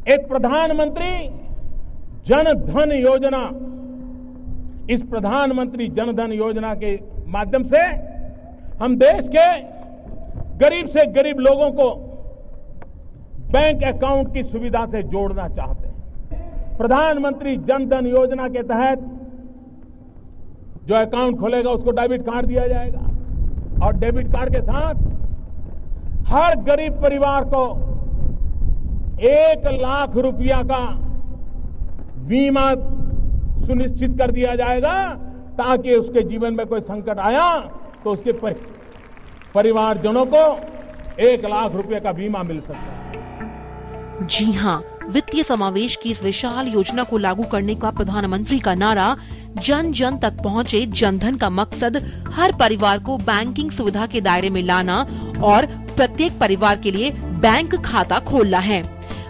एक प्रधानमंत्री जन धन योजना, इस प्रधानमंत्री जन धन योजना के माध्यम से हम देश के गरीब से गरीब लोगों को बैंक अकाउंट की सुविधा से जोड़ना चाहते हैं। प्रधानमंत्री जन धन योजना के तहत जो अकाउंट खोलेगा उसको डेबिट कार्ड दिया जाएगा और डेबिट कार्ड के साथ हर गरीब परिवार को 1 लाख रुपया का बीमा सुनिश्चित कर दिया जाएगा, ताकि उसके जीवन में कोई संकट आया तो उसके परिवारजनों को 1 लाख रुपए का बीमा मिल सकता है। जी हाँ, वित्तीय समावेश की इस विशाल योजना को लागू करने का प्रधानमंत्री का नारा जन जन तक पहुँचे जनधन का मकसद हर परिवार को बैंकिंग सुविधा के दायरे में लाना और प्रत्येक परिवार के लिए बैंक खाता खोलना है।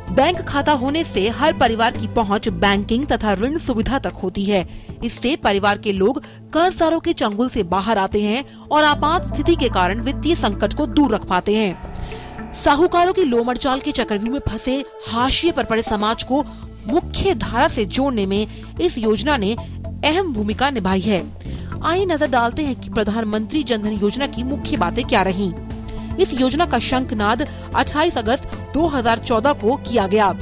बैंक खाता होने से हर परिवार की पहुंच बैंकिंग तथा ऋण सुविधा तक होती है। इससे परिवार के लोग कर्जदारों के चंगुल से बाहर आते हैं और आपात स्थिति के कारण वित्तीय संकट को दूर रख पाते हैं। साहूकारों की लोमड़चाल के चक्रव्यूह में फंसे हाशिए पर पड़े समाज को मुख्य धारा से जोड़ने में इस योजना ने अहम भूमिका निभाई है। आइए नजर डालते हैं कि प्रधानमंत्री जनधन योजना की मुख्य बातें क्या रहीं। इस योजना का शंखनाद 28 अगस्त 2014 को किया गया।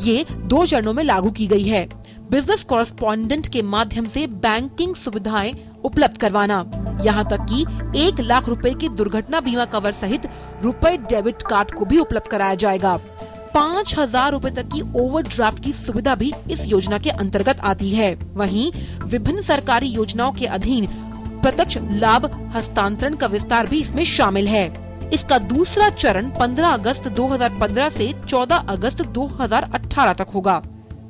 ये 2 चरणों में लागू की गई है। बिजनेस कॉरेस्पॉन्डेंट के माध्यम से बैंकिंग सुविधाएं उपलब्ध करवाना, यहाँ तक कि 1 लाख रुपए के दुर्घटना बीमा कवर सहित रुपए डेबिट कार्ड को भी उपलब्ध कराया जाएगा। 5,000 रुपए तक की ओवरड्राफ्ट की सुविधा भी इस योजना के अंतर्गत आती है। वहीं विभिन्न सरकारी योजनाओं के अधीन प्रत्यक्ष लाभ हस्तांतरण का विस्तार भी इसमें शामिल है। इसका दूसरा चरण 15 अगस्त 2015 से 14 अगस्त 2018 तक होगा,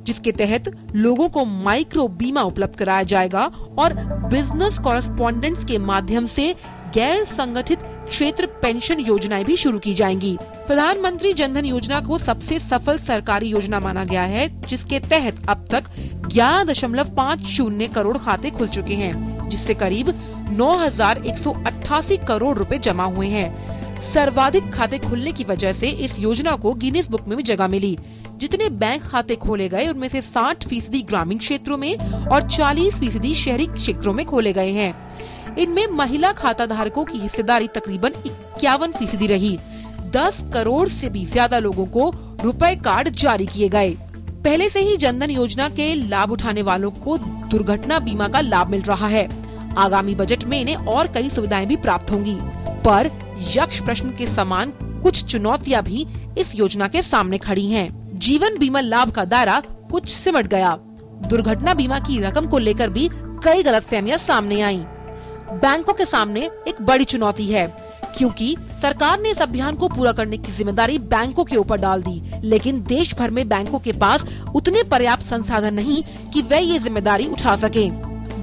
जिसके तहत लोगों को माइक्रो बीमा उपलब्ध कराया जाएगा और बिजनेस कॉरेस्पॉन्डेंट्स के माध्यम से गैर संगठित क्षेत्र पेंशन योजनाएं भी शुरू की जाएंगी। प्रधानमंत्री जनधन योजना को सबसे सफल सरकारी योजना माना गया है, जिसके तहत अब तक 11.50 करोड़ खाते खुल चुके हैं, जिससे करीब 9,188 करोड़ रुपए जमा हुए हैं। सर्वाधिक खाते खुलने की वजह से इस योजना को गिनीज बुक में भी जगह मिली। जितने बैंक खाते खोले गए उनमें से 60% ग्रामीण क्षेत्रों में और 40% शहरी क्षेत्रों में खोले गए हैं। इनमें महिला खाता धारकों की हिस्सेदारी तकरीबन 51% रही। 10 करोड़ से भी ज्यादा लोगों को रुपए कार्ड जारी किए गए। पहले से ही जनधन योजना के लाभ उठाने वालों को दुर्घटना बीमा का लाभ मिल रहा है। आगामी बजट में इन्हें और कई सुविधाएं भी प्राप्त होंगी, पर यक्ष प्रश्न के समान कुछ चुनौतियां भी इस योजना के सामने खड़ी हैं। जीवन बीमा लाभ का दायरा कुछ सिमट गया। दुर्घटना बीमा की रकम को लेकर भी कई गलतफहमियां सामने आईं। बैंकों के सामने एक बड़ी चुनौती है, क्योंकि सरकार ने इस अभियान को पूरा करने की जिम्मेदारी बैंकों के ऊपर डाल दी, लेकिन देश भर में बैंकों के पास उतने पर्याप्त संसाधन नहीं कि वे ये जिम्मेदारी उठा सकें।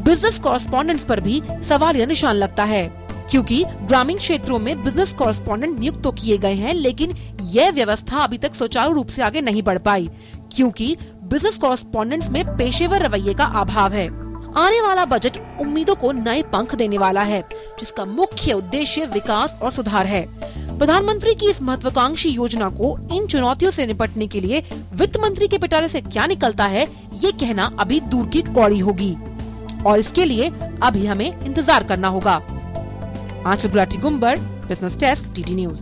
बिजनेस कॉरेस्पॉन्डेंट्स पर भी सवालिया निशान लगता है, क्योंकि ग्रामीण क्षेत्रों में बिजनेस कॉरेस्पॉन्डेंट नियुक्त तो किए गए हैं, लेकिन यह व्यवस्था अभी तक सुचारू रूप से आगे नहीं बढ़ पाई, क्योंकि बिजनेस कॉरेस्पॉन्डेंट्स में पेशेवर रवैये का अभाव है। आने वाला बजट उम्मीदों को नए पंख देने वाला है, जिसका मुख्य उद्देश्य विकास और सुधार है। प्रधानमंत्री की इस महत्वाकांक्षी योजना को इन चुनौतियों से निपटने के लिए वित्त मंत्री के पिटारे से क्या निकलता है, ये कहना अभी दूर की कौड़ी होगी, और इसके लिए अभी हमें इंतजार करना होगा। Aanchal Gulati Gumber, business desk, TT news.